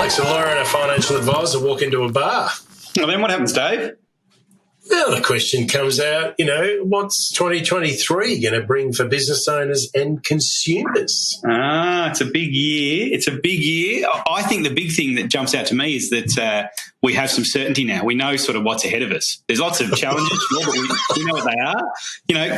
Alex, a lawyer and a financial advisor, walk into a bar. Well, then what happens, Dave? Well, the question comes out, what's 2023 going to bring for business owners and consumers? It's a big year. It's a big year. I think the big thing that jumps out to me is that we have some certainty now. We know sort of what's ahead of us. There's lots of challenges, but we know what they are.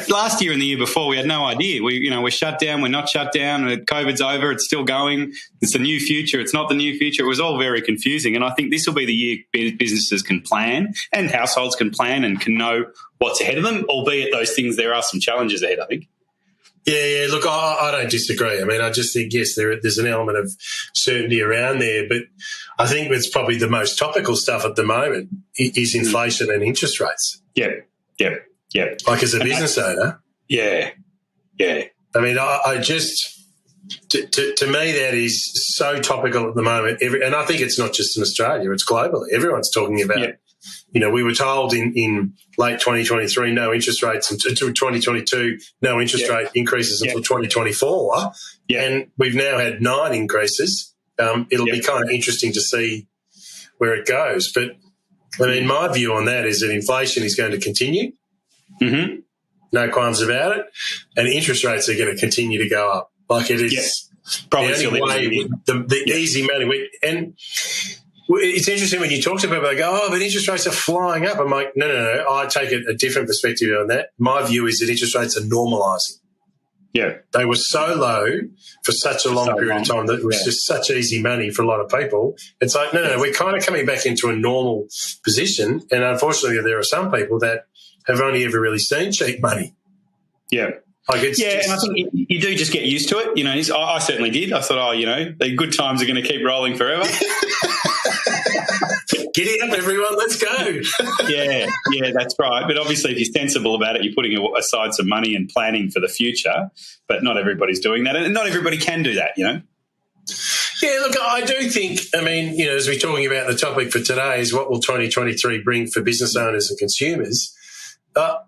Last year and the year before, we had no idea. We're shut down. We're not shut down. COVID's over. It's still going. It's the new future. It's not the new future. It was all very confusing. And I think this will be the year businesses can plan and households can plan and can know what's ahead of them, albeit those things, there are some challenges ahead, I think. Yeah, look, I don't disagree. I mean, I just think, yes, there's an element of certainty around there, but I think it's probably the most topical stuff at the moment is inflation and interest rates. Yeah. Like as a business owner. Yeah. I mean, I just, to me, that is so topical at the moment. And I think it's not just in Australia, it's globally. Everyone's talking about it. We were told in late 2023, no interest rates until 2022, no interest rate increases until 2024. Yeah. And we've now had 9 increases. It'll be kind of interesting to see where it goes. But, I mean, my view on that is that inflation is going to continue. Mm-hmm. No qualms about it. And interest rates are going to continue to go up. Like it is probably the only way, the easy money. And it's interesting when you talk to people, they go, but interest rates are flying up. I'm like, no. I take a different perspective on that. My view is that interest rates are normalising. Yeah. They were so low for such a long period of time that it was just such easy money for a lot of people. It's like, no, we're kind of coming back into a normal position. And unfortunately, there are some people that have only ever really seen cheap money. Yeah. And I think you do just get used to it. I certainly did. I thought, the good times are going to keep rolling forever. Giddy up, everyone, let's go. Yeah, that's right. But obviously, if you're sensible about it, you're putting aside some money and planning for the future. But not everybody's doing that, and not everybody can do that, Yeah, look, I do think, as we're talking about the topic for today is what will 2023 bring for business owners and consumers. That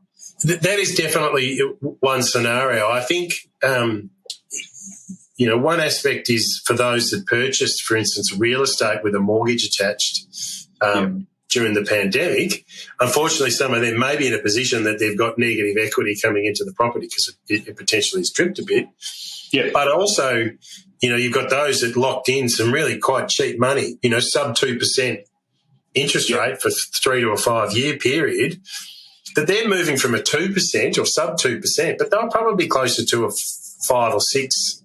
is definitely one scenario. I think, one aspect is for those that purchased, for instance, real estate with a mortgage attached during the pandemic. Unfortunately, some of them may be in a position that they've got negative equity coming into the property because it potentially has dripped a bit. Yeah. But also, you've got those that locked in some really quite cheap money, sub 2% interest rate for 3 to a 5 year period. That they're moving from a 2% or sub 2%, but they'll probably be closer to a 5 or 6%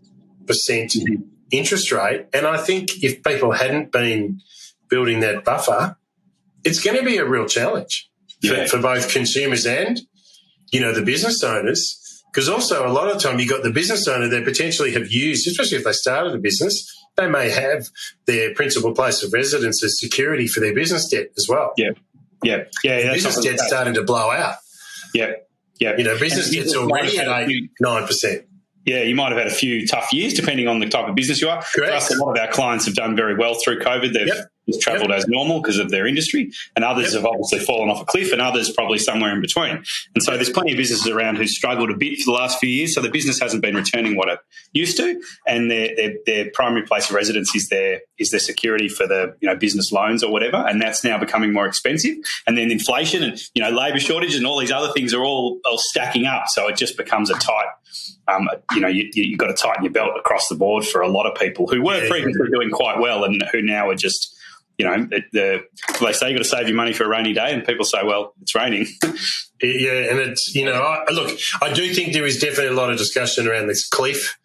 interest rate. And I think if people hadn't been building that buffer, it's going to be a real challenge for both consumers and, the business owners. Because also a lot of the time you've got the business owner that potentially have used, especially if they started a business, they may have their principal place of residence as security for their business debt as well. Yeah. Business debt's starting to blow out. Yeah. Business debt's already at 8-9%. Yeah, you might have had a few tough years depending on the type of business you are. Correct. For us, a lot of our clients have done very well through COVID. They've just travelled as normal because of their industry, and others have obviously fallen off a cliff, and others probably somewhere in between. And so there's plenty of businesses around who've struggled a bit for the last few years, so the business hasn't been returning what it used to, and their primary place of residence is their security for the business loans or whatever, and that's now becoming more expensive. And then inflation and labour shortage and all these other things are all stacking up, so it just becomes a tight. You've got to tighten your belt across the board for a lot of people who were previously doing quite well and who now are just, they say you've got to save your money for a rainy day, and people say, well, it's raining. Yeah, and it's, I do think there is definitely a lot of discussion around this cliff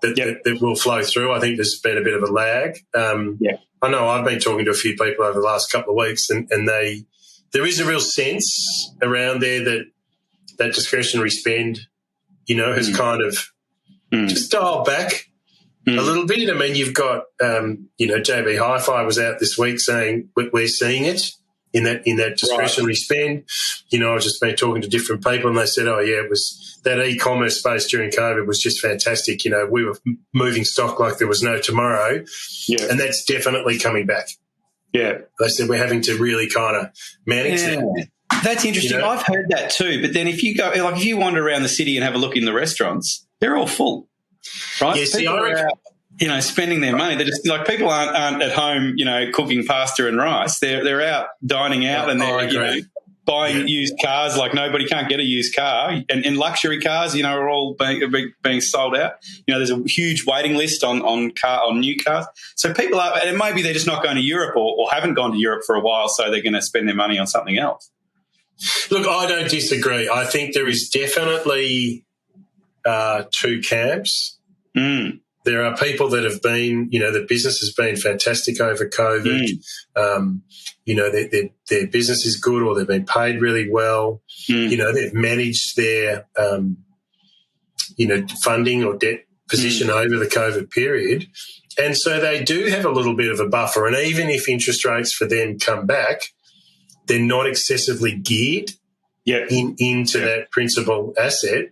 that will flow through. I think there's been a bit of a lag. I know I've been talking to a few people over the last couple of weeks, and there is a real sense around there that discretionary spend has kind of just dialed back a little bit. I mean, you've got, JB Hi-Fi was out this week saying we're seeing it in that discretionary spend. I've just been talking to different people, and they said, it was that e-commerce space during COVID was just fantastic. We were moving stock like there was no tomorrow, and that's definitely coming back. Yeah. They said we're having to really kind of manage that. That's interesting. I've heard that too. But then if you go, if you wander around the city and have a look in the restaurants, they're all full, right? Yeah, see, spending their money. They're just like, people aren't at home, cooking pasta and rice. They're out dining out, and they're buying used cars like nobody. Can't get a used car, and luxury cars, are all being sold out. There's a huge waiting list on new cars. So people are, and maybe they're just not going to Europe or haven't gone to Europe for a while, so they're going to spend their money on something else. Look, I don't disagree. I think there is definitely two camps. There are people that have been, the business has been fantastic over COVID. Their business is good, or they've been paid really well. They've managed their, funding or debt position over the COVID period. And so they do have a little bit of a buffer. And even if interest rates for them come back, they're not excessively geared into that principal asset.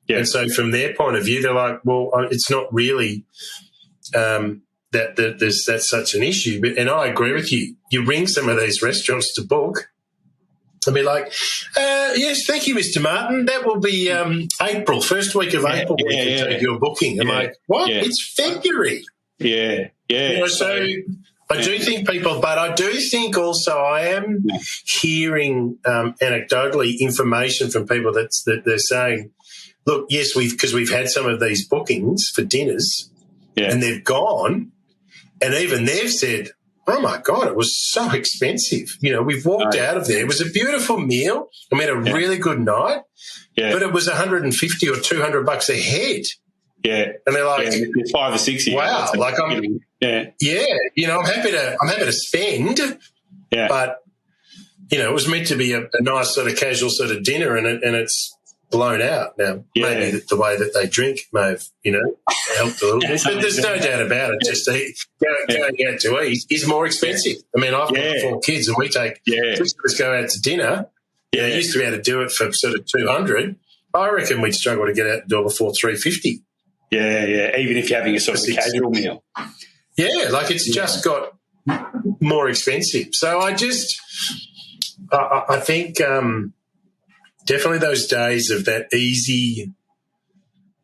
Yeah. And so from their point of view, they're like, well, it's not really that's such an issue. And I agree with you. You ring some of these restaurants to book and be like, yes, thank you, Mr. Martin. That will be April, first week of April we can take your booking. I'm like, what? Yeah. It's February. Yeah, yeah. So I do think but I do think also I am hearing anecdotally information from people that they're saying, look, yes, because we've had some of these bookings for dinners and they've gone, and even they've said, oh, my God, it was so expensive. We've walked out of there. It was a beautiful meal. I mean, a really good night, but it was $150 or $200 a head. Yeah. And they're like, it's 5 or 6 years. Wow. Like I'm happy to spend. Yeah. But, it was meant to be a nice sort of casual sort of dinner, and it's blown out. Now, maybe the way that they drink may have, helped a little bit. But there's no doubt about it. Just going out to eat is more expensive. I mean, I've got 4 kids, and we just go out to dinner. Yeah. Used to be able to do it for sort of $200. I reckon we'd struggle to get out the door before $350. Yeah, yeah. Even if you're having a sort of casual meal. Yeah, like it's just got more expensive. So I think definitely those days of that easy,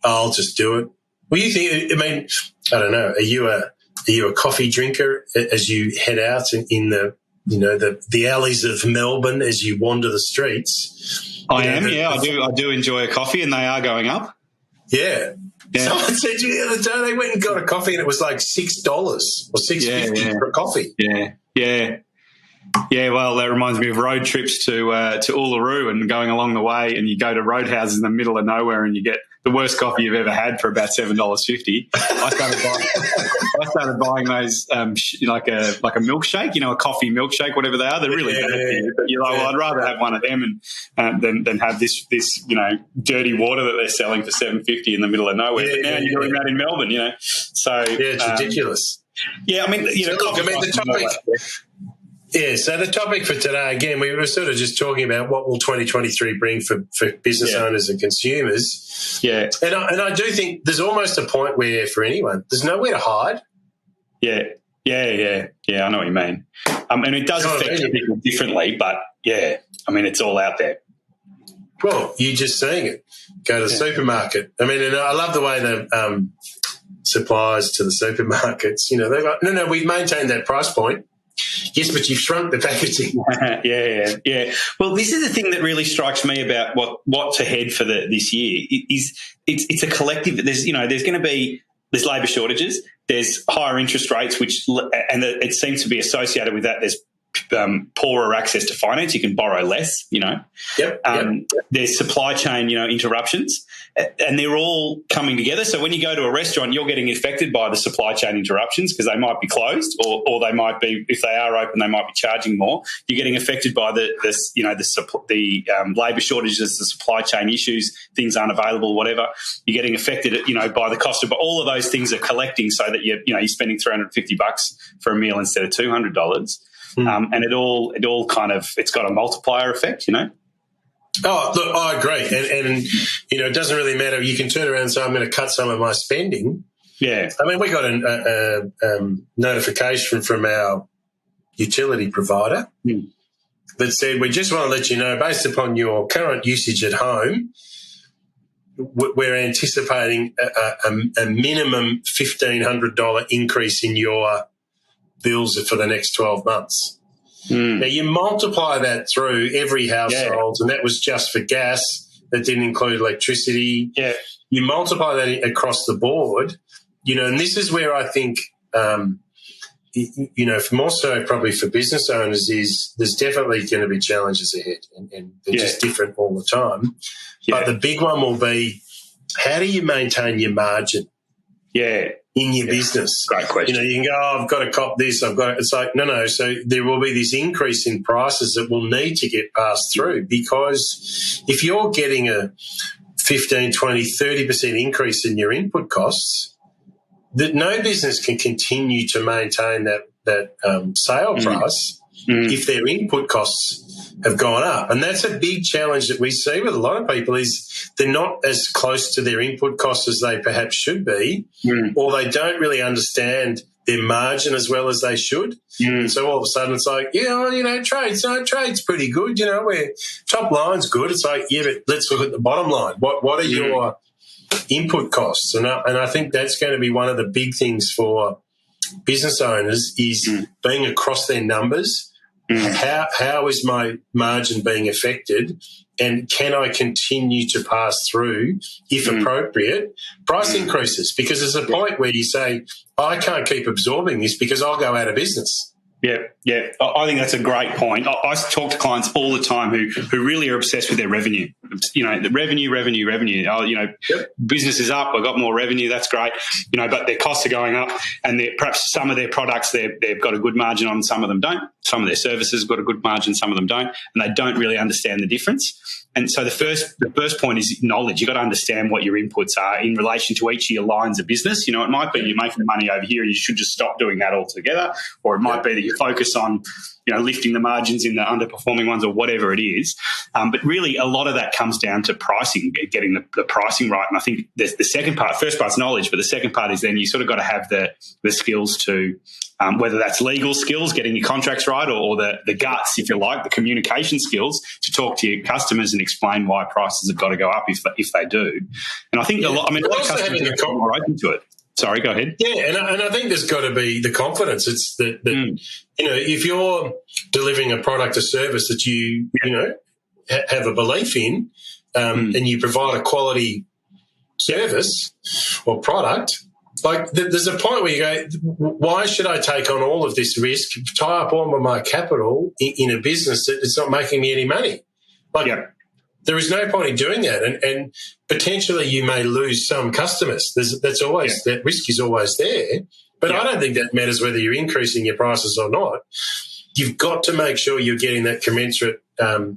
I'll just do it. Well, you think? I mean, I don't know. Are you a coffee drinker as you head out in the alleys of Melbourne as you wander the streets? I am. I do enjoy a coffee, and they are going up. Yeah. Yeah. Someone said to me the other day they went and got a coffee and it was like $6 or $6.50 for a coffee. Yeah, yeah. Yeah, well, that reminds me of road trips to Uluru and going along the way, and you go to roadhouses in the middle of nowhere and you get the worst coffee you've ever had for about $7.50. I started buying those like a milkshake, a coffee milkshake, whatever they are. They're really bad for you. But you're like, well, I'd rather have one of them than have this dirty water that they're selling for $7.50 in the middle of nowhere. But now you're doing that in Melbourne, So it's ridiculous. Yeah, I mean, the topic. Yeah, so the topic for today, again, we were sort of just talking about what will 2023 bring for business owners and consumers. Yeah. And I do think there's almost a point where, for anyone, there's nowhere to hide. Yeah, I know what you mean. And it does affect people differently, but, it's all out there. Well, you're just seeing it. Go to the supermarket. I mean, and I love the way the suppliers to the supermarkets, they're like, no, we've maintained that price point. Yes, but you've shrunk the packaging. Yeah. Well, this is the thing that really strikes me about what to head for this year. It's a collective. There's labour shortages. There's higher interest rates, it seems to be associated with that. There's poorer access to finance. You can borrow less. Yep. There's supply chain interruptions, and they're all coming together. So when you go to a restaurant, you're getting affected by the supply chain interruptions because they might be closed, or they might be, if they are open, they might be charging more. You're getting affected by the labour shortages, the supply chain issues, things aren't available, whatever. You're getting affected, by the cost of. But all of those things are collecting so that you're spending $350 for a meal instead of $200. And it all kind of, it's got a multiplier effect, Oh, look, I agree. And it doesn't really matter. You can turn around and say, I'm going to cut some of my spending. Yeah. I mean, we got a notification from our utility provider that said, we just want to let you know, based upon your current usage at home, we're anticipating a minimum $1,500 increase in your bills for the next 12 months. Now, you multiply that through every household, and that was just for gas. That didn't include electricity. Yeah. You multiply that across the board, and this is where I think, more so probably for business owners, is there's definitely going to be challenges ahead, and they're just different all the time. But the big one will be, how do you maintain your margin? In your business. Great question. You can go, I've got to cop this, it's like, no. So there will be this increase in prices that will need to get passed through, because if you're getting a 15, 20, 30% increase in your input costs, that no business can continue to maintain that sale price if their input costs have gone up. And that's a big challenge that we see with a lot of people, is they're not as close to their input costs as they perhaps should be, or they don't really understand their margin as well as they should. And so all of a sudden it's like, trade's pretty good, where top line's good. It's like, but let's look at the bottom line. What are your input costs? And I think that's going to be one of the big things for business owners, is being across their numbers. How is my margin being affected, and can I continue to pass through, if appropriate, price increases? Because there's a point where you say, I can't keep absorbing this because I'll go out of business. Yeah. I think that's a great point. I talk to clients all the time who really are obsessed with their revenue. The revenue. Business is up. I've got more revenue. That's great. But their costs are going up, and perhaps some of their products they've got a good margin on, some of them don't. Some of their services have got a good margin, some of them don't, and they don't really understand the difference. And so the first point is knowledge. You've got to understand what your inputs are in relation to each of your lines of business. It might be you're making money over here and you should just stop doing that altogether, or it might be that you focus on lifting the margins in the underperforming ones, or whatever it is. But really, a lot of that comes down to pricing, getting the pricing right. And I think the second part, first part's knowledge, but the second part is then you sort of got to have the skills to, whether that's legal skills, getting your contracts right, or the guts, if you like, the communication skills to talk to your customers and explain why prices have got to go up if they do. And I think a lot of customers are more open to it. Sorry, go ahead. Yeah, and I think there's got to be the confidence. It's that if you're delivering a product or service that you have a belief in, and you provide a quality service or product, like there's a point where you go, why should I take on all of this risk, tie up all of my capital in a business that it's not making me any money? There is no point in doing that, and potentially you may lose some customers. That risk is always there, but I don't think that matters whether you're increasing your prices or not. You've got to make sure you're getting that commensurate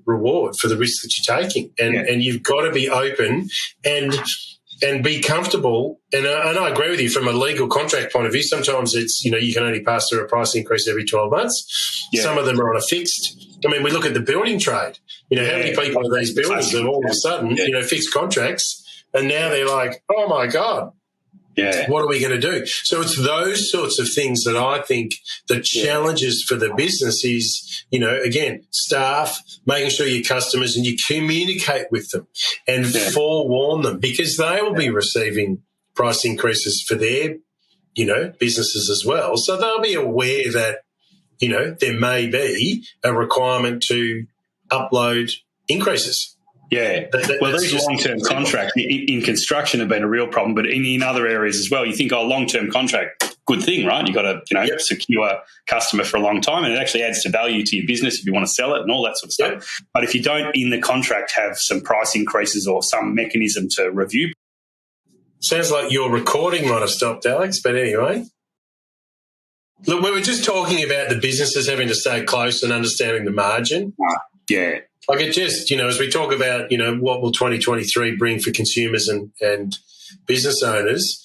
reward for the risk that you're taking, and you've got to be open and be comfortable. And I agree with you from a legal contract point of view. Sometimes it's, you can only pass through a price increase every 12 months. Yeah. Some of them are on a fixed. I mean, we look at the building trade. How many people in these buildings have all of a sudden, fixed contracts, and now they're like, oh my God. Yeah. What are we going to do? So it's those sorts of things that I think the challenges for the business is, again, staff, making sure your customers and you communicate with them and forewarn them, because they will be receiving price increases for their, businesses as well. So they'll be aware that, there may be a requirement to upload increases. Yeah. These long-term contracts in construction have been a real problem, but in other areas as well. You think, long-term contract, good thing, right? You've got to, secure a customer for a long time, and it actually adds to value to your business if you want to sell it and all that sort of stuff. Yep. But if you don't, in the contract, have some price increases or some mechanism to review. Sounds like your recording might have stopped, Alex, but anyway. Look, we were just talking about the businesses having to stay close and understanding the margin. Yeah. Like it just, as we talk about, what will 2023 bring for consumers and business owners,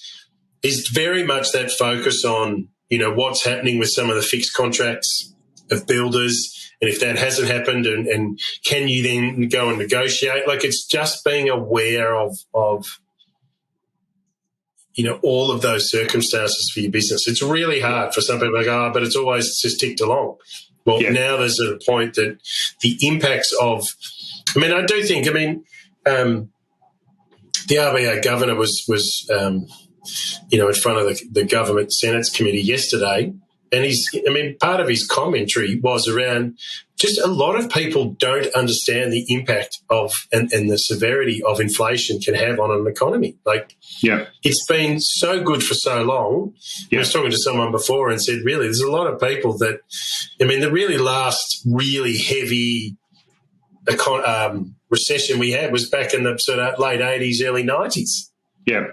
is very much that focus on, what's happening with some of the fixed contracts of builders, and if that hasn't happened, and can you then go and negotiate? Like, it's just being aware of all of those circumstances for your business. It's really hard for some people to go, but it's always just ticked along. Well, now there's a point that the impacts of, I do think, the RBA governor was in front of the government Senate's committee yesterday, and part of his commentary was around just a lot of people don't understand the impact of and the severity of inflation can have on an economy. It's been so good for so long. I was talking to someone before and said, really, there's a lot of people that, the really last really heavy recession we had was back in the sort of late 80s, early 90s. Yeah.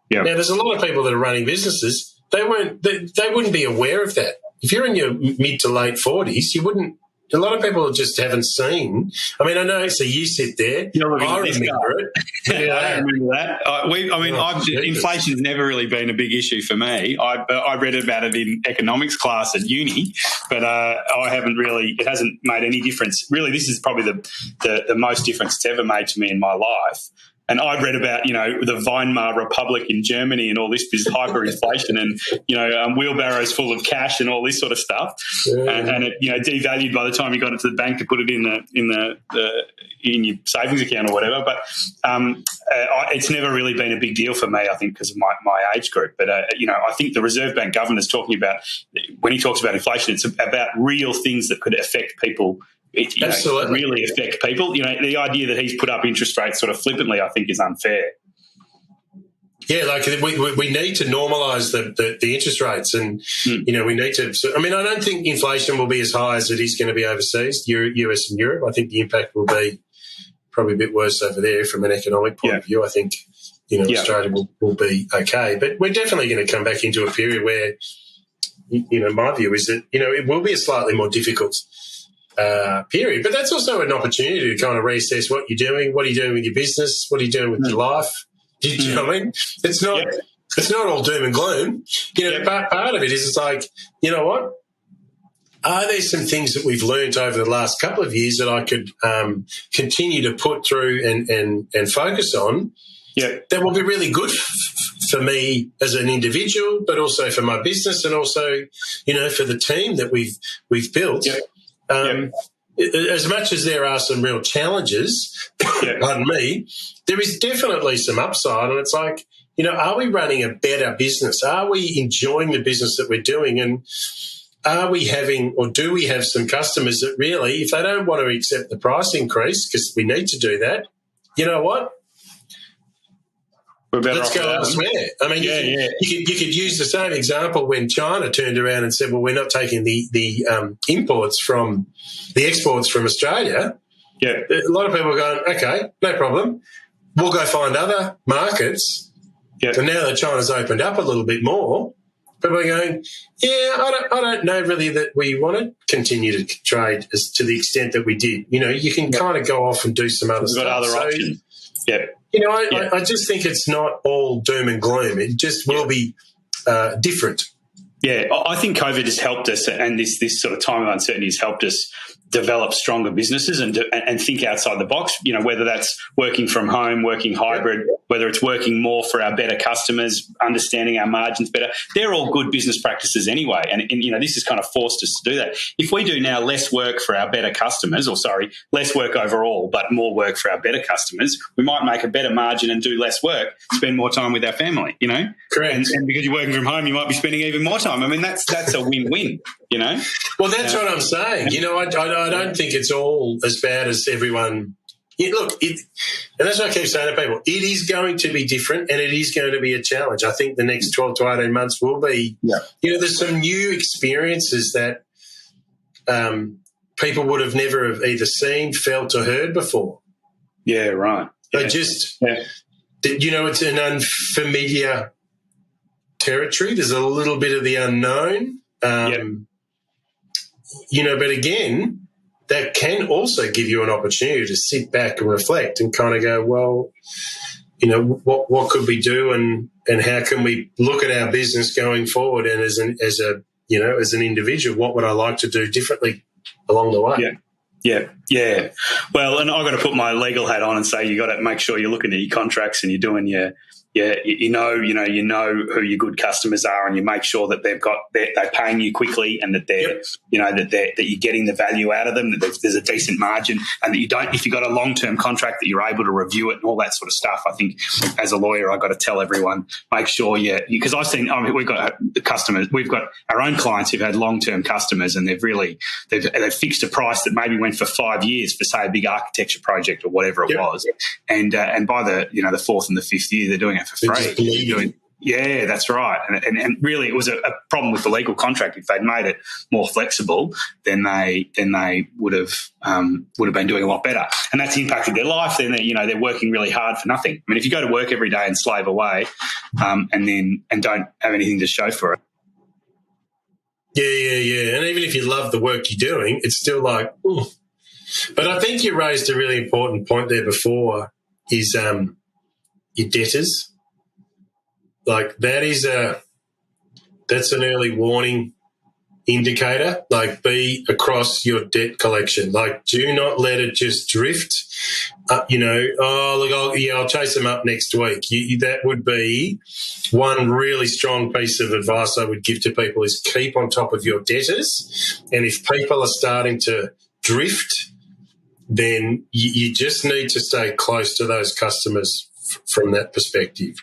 Now, there's a lot of people that are running businesses. They wouldn't be aware of that. If you're in your mid to late 40s, you wouldn't. A lot of people just haven't seen. I know. So you sit there. I remember it. I remember that. Inflation's never really been a big issue for me. I read about it in economics class at uni, but I haven't really. It hasn't made any difference. Really, this is probably the most difference it's ever made to me in my life. And I read about, the Weimar Republic in Germany and all this hyperinflation and, wheelbarrows full of cash and all this sort of stuff. Yeah. And it, devalued by the time you got it to the bank to put it in your savings account or whatever. But it's never really been a big deal for me, I think, because of my age group. But, I think the Reserve Bank governor's talking about, when he talks about inflation, it's about real things that could affect people. Really affect people. The idea that he's put up interest rates sort of flippantly, I think, is unfair. Yeah, we need to normalise the interest rates, and we need to. I don't think inflation will be as high as it is going to be overseas, US and Europe. I think the impact will be probably a bit worse over there from an economic point of view. I think Australia will be okay, but we're definitely going to come back into a period where my view is that it will be a slightly more difficult period, but that's also an opportunity to kind of reassess what you're doing, what are you doing with your business, what are you doing with your life. Do you know what I mean? It's not all doom and gloom. Part of it is it's like, you know what? Are there some things that we've learned over the last couple of years that I could continue to put through and focus on that will be really good for me as an individual, but also for my business and also, for the team that we've built. As much as there are some real challenges, pardon me, there is definitely some upside. And it's like, are we running a better business? Are we enjoying the business that we're doing? And are we having, or do we have some customers that really, if they don't want to accept the price increase, because we need to do that, you know what? Let's go elsewhere. You could use the same example when China turned around and said, well, we're not taking the exports from Australia. Yeah. A lot of people are going, okay, no problem. We'll go find other markets. Yeah. And now that China's opened up a little bit more, people are going, I don't know really that we want to continue to trade as to the extent that we did. You can kind of go off and do some other stuff. We've got other options. Yeah. I just think it's not all doom and gloom. It just will be different. Yeah, I think COVID has helped us, and this sort of time of uncertainty has helped us develop stronger businesses and think outside the box, whether that's working from home, working hybrid, whether it's working more for our better customers, understanding our margins better. They're all good business practices anyway. And this has kind of forced us to do that. If we do now less work for our better customers, less work overall, but more work for our better customers, we might make a better margin and do less work, spend more time with our family, Correct. And because you're working from home, you might be spending even more time. That's a win-win, Well, that's what I'm saying. I don't think it's all as bad as everyone. And that's what I keep saying to people. It is going to be different, and it is going to be a challenge. I think the next 12 to 18 months will be. Yeah. There's some new experiences that people would have never have either seen, felt, or heard before. Yeah, right. Yeah. It's an unfamiliar territory. There's a little bit of the unknown. But again, that can also give you an opportunity to sit back and reflect and kind of go, well, what could we do and how can we look at our business going forward, and as an individual, what would I like to do differently along the way? Yeah. Well, and I've got to put my legal hat on and say you got to make sure you're looking at your contracts and you're doing your you know who your good customers are, and you make sure that they're paying you quickly, and that they're that you're getting the value out of them, that there's a decent margin, and that you don't, if you've got a long-term contract, that you're able to review it and all that sort of stuff. I think as a lawyer, I've got to tell everyone, make sure because I've seen, we've got customers, we've got our own clients who've had long-term customers, and they've fixed a price that maybe went for 5 years for, say, a big architecture project or whatever it was, and by the fourth and the fifth year, they're doing it for free. Yeah, that's right. And really, it was a problem with the legal contract. If they'd made it more flexible, then they would have been doing a lot better. And that's impacted their life. Then they're working really hard for nothing. I mean, if you go to work every day and slave away, and don't have anything to show for it. Yeah. And even if you love the work you're doing, it's still like, ooh. But I think you raised a really important point there before, is your debtors. Like that's an early warning indicator. Like, be across your debt collection. Like, do not let it just drift. I'll chase them up next week. That would be one really strong piece of advice I would give to people, is keep on top of your debtors. And if people are starting to drift, then you just need to stay close to those customers from that perspective.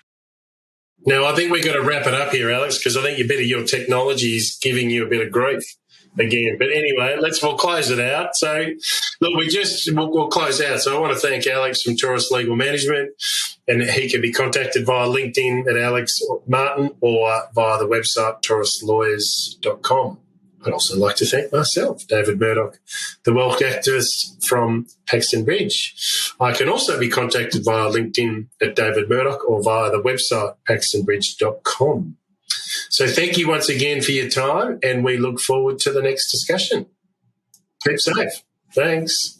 Now, I think we've got to wrap it up here, Alex, because I think your technology is giving you a bit of grief again. But anyway, we'll close it out. So, look, we'll close out. So I want to thank Alex from Taurus Legal Management, and he can be contacted via LinkedIn at Alex Martin or via the website tauruslawyers.com. I'd also like to thank myself, David Murdoch, the wealth activist from Paxton Bridge. I can also be contacted via LinkedIn at David Murdoch or via the website paxtonbridge.com. So thank you once again for your time, and we look forward to the next discussion. Keep safe. Thanks.